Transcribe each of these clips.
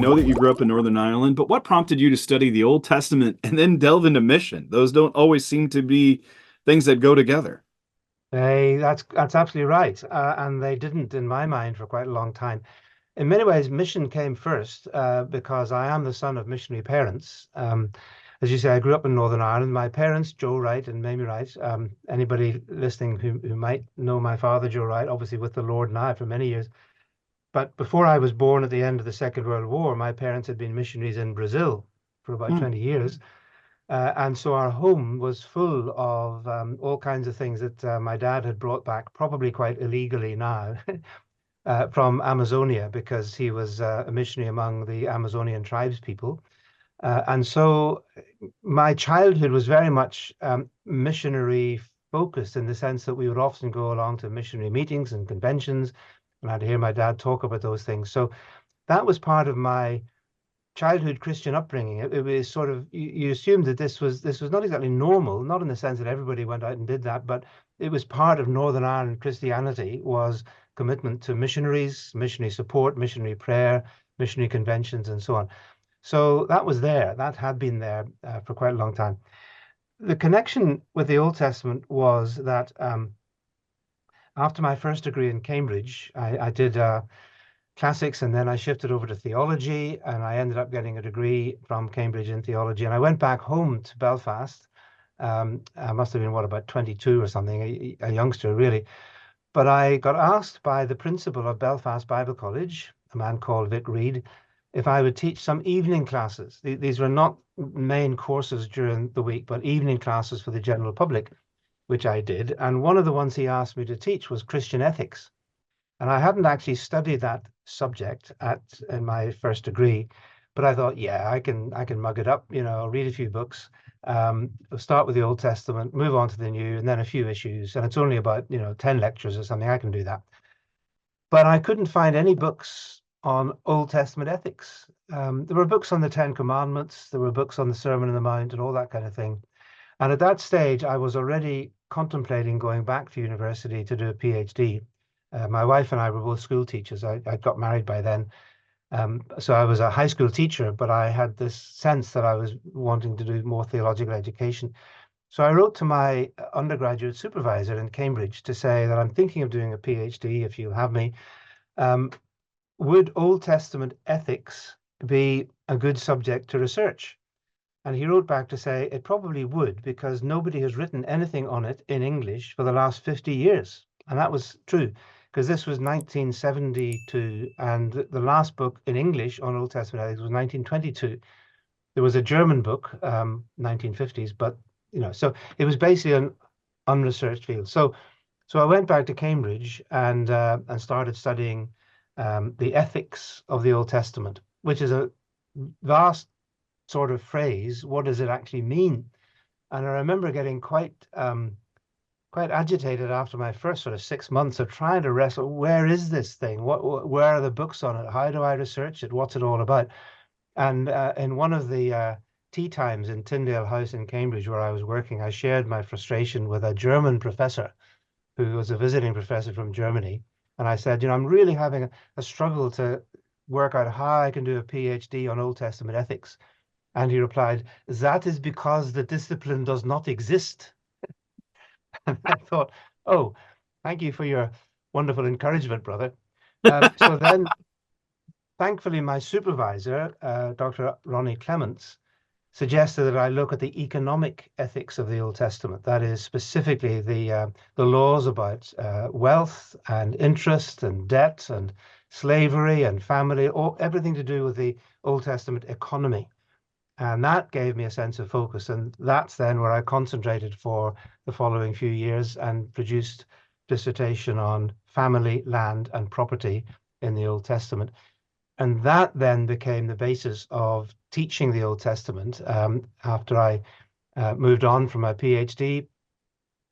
know that you grew up in Northern Ireland, but what prompted you to study the Old Testament and then delve into mission? Those don't always seem to be things that go together. That's absolutely right, and they didn't, in my mind, for quite a long time. In many ways, mission came first because I am the son of missionary parents. As you say, I grew up in Northern Ireland. My parents, Joe Wright and Mamie Wright. Anybody listening who might know my father, Joe Wright, obviously with the Lord now for many years. But before I was born at the end of the Second World War, my parents had been missionaries in Brazil for about Hmm. 20 years. And so our home was full of all kinds of things that my dad had brought back, probably quite illegally now, from Amazonia, because he was a missionary among the Amazonian tribes people. And so my childhood was very much missionary focused in the sense that we would often go along to missionary meetings and conventions, and I'd hear my dad talk about those things. So that was part of my childhood Christian upbringing. It was sort of you assumed that this was not exactly normal, not in the sense that everybody went out and did that, but it was part of Northern Ireland Christianity was commitment to missionaries, missionary support, missionary prayer, missionary conventions, and so on. So that was there. That had been there for quite a long time. The connection with the Old Testament was that after my first degree in Cambridge, I did classics, and then I shifted over to theology, and I ended up getting a degree from Cambridge in theology. And I went back home to Belfast. I must have been, what, about 22 or something, a youngster, really. But I got asked by the principal of Belfast Bible College, a man called Vic Reed, if I would teach some evening classes. These were not main courses during the week, but evening classes for the general public, which I did. And one of the ones he asked me to teach was Christian ethics. And I hadn't actually studied that subject in my first degree, but I thought, yeah, I can mug it up. I'll read a few books, I'll start with the Old Testament, move on to the New, and then a few issues. And it's only about 10 lectures or something. I can do that. But I couldn't find any books on Old Testament ethics. There were books on the Ten Commandments, there were books on the Sermon on the Mount, and all that kind of thing. And at that stage, I was already contemplating going back to university to do a PhD. My wife and I were both school teachers. I got married by then. So I was a high school teacher, but I had this sense that I was wanting to do more theological education. So I wrote to my undergraduate supervisor in Cambridge to say that I'm thinking of doing a PhD, if you'll have me. Um, would Old Testament ethics be a good subject to research? And he wrote back to say it probably would, because nobody has written anything on it in English for the last 50 years. And that was true, because this was 1972, and the last book in English on Old Testament ethics was 1922. There was a German book, 1950s, but so it was basically an unresearched field. So I went back to Cambridge and started studying the ethics of the Old Testament, which is a vast sort of phrase. What does it actually mean? And I remember getting quite agitated after my first sort of 6 months of trying to wrestle. Where is this thing? Where are the books on it? How do I research it? What's it all about? And in one of the tea times in Tyndale House in Cambridge, where I was working, I shared my frustration with a German professor who was a visiting professor from Germany. And I said, I'm really having a struggle to work out how I can do a PhD on Old Testament ethics. And he replied, that is because the discipline does not exist. And I thought, oh, thank you for your wonderful encouragement, brother. So then, thankfully, my supervisor, Dr. Ronnie Clements, suggested that I look at the economic ethics of the Old Testament. That is specifically the laws about wealth and interest and debt and slavery and family, everything to do with the Old Testament economy. And that gave me a sense of focus. And that's then where I concentrated for the following few years and produced dissertation on family, land, and property in the Old Testament. And that then became the basis of teaching the Old Testament. After I moved on from my PhD,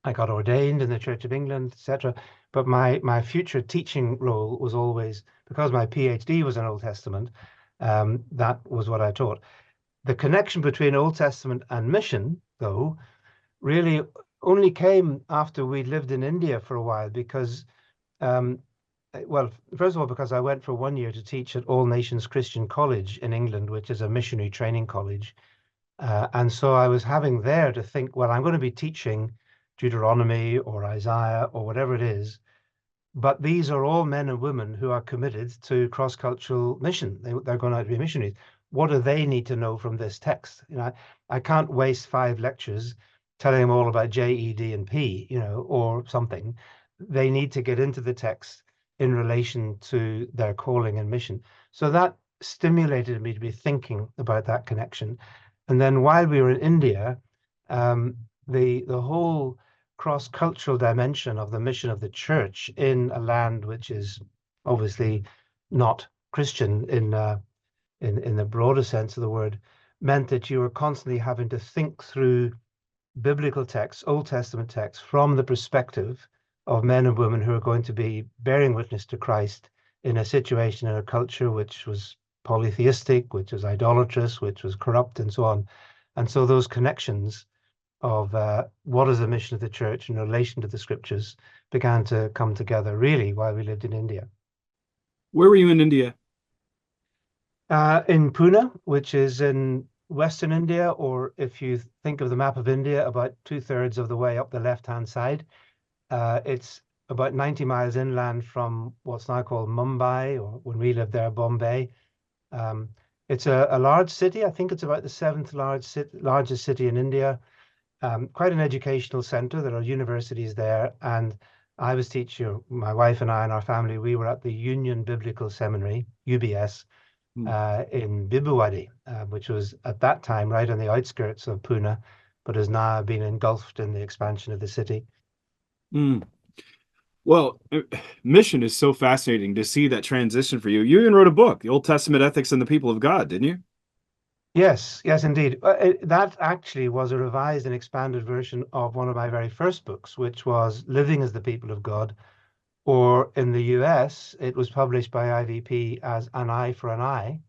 I got ordained in the Church of England, etc. But my future teaching role was always, because my PhD was in Old Testament, that was what I taught. The connection between Old Testament and mission, though, really only came after we'd lived in India for a while, because Well, first of all, because I went for 1 year to teach at All Nations Christian College in England, which is a missionary training college. And so I was having there to think, well, I'm going to be teaching Deuteronomy or Isaiah or whatever it is, but these are all men and women who are committed to cross-cultural mission. They're going out to be missionaries. What do they need to know from this text? I can't waste 5 lectures telling them all about J, E, D, and P, or something. They need to get into the text in relation to their calling and mission. So that stimulated me to be thinking about that connection. And then while we were in India, um, the whole cross-cultural dimension of the mission of the church in a land which is obviously not Christian in the broader sense of the word, meant that you were constantly having to think through biblical texts, Old Testament texts, from the perspective of men and women who are going to be bearing witness to Christ in a situation, in a culture which was polytheistic, which was idolatrous, which was corrupt, and so on. And so those connections of what is the mission of the church in relation to the scriptures began to come together really while we lived in India. Where were you in India? In Pune, which is in Western India, or if you think of the map of India, about 2/3 of the way up the left-hand side. It's about 90 miles inland from what's now called Mumbai, or when we lived there, Bombay. Um, it's a large city. I think it's about the seventh largest city in India. Quite an educational center. There are universities there. And I was teaching, my wife and I and our family, we were at the Union Biblical Seminary, UBS, Hmm. in Bibuwadi, which was at that time right on the outskirts of Pune, but has now been engulfed in the expansion of the city. Mm. Well, mission is so fascinating to see that transition for you. You even wrote a book, The Old Testament Ethics and the People of God, didn't you? Yes, yes, indeed. That actually was a revised and expanded version of one of my very first books, which was Living as the People of God, or in the US, it was published by IVP as An Eye for an Eye,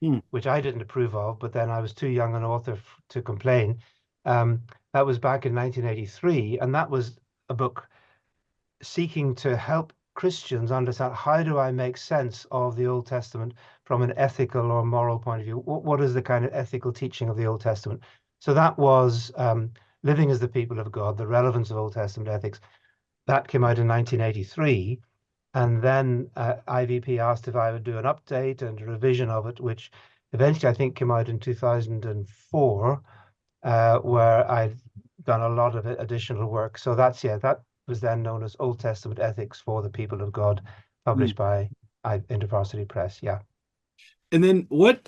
Hmm. which I didn't approve of, but then I was too young an author to complain. That was back in 1983, and that was a book seeking to help Christians understand how do I make sense of the Old Testament from an ethical or moral point of view? What is the kind of ethical teaching of the Old Testament? So that was Living as the People of God, the relevance of Old Testament ethics. That came out in 1983. And then IVP asked if I would do an update and a revision of it, which eventually I think came out in 2004, where I've done a lot of additional work. So that was then known as Old Testament Ethics for the People of God, Hmm. published by InterVarsity Press. Yeah. And then what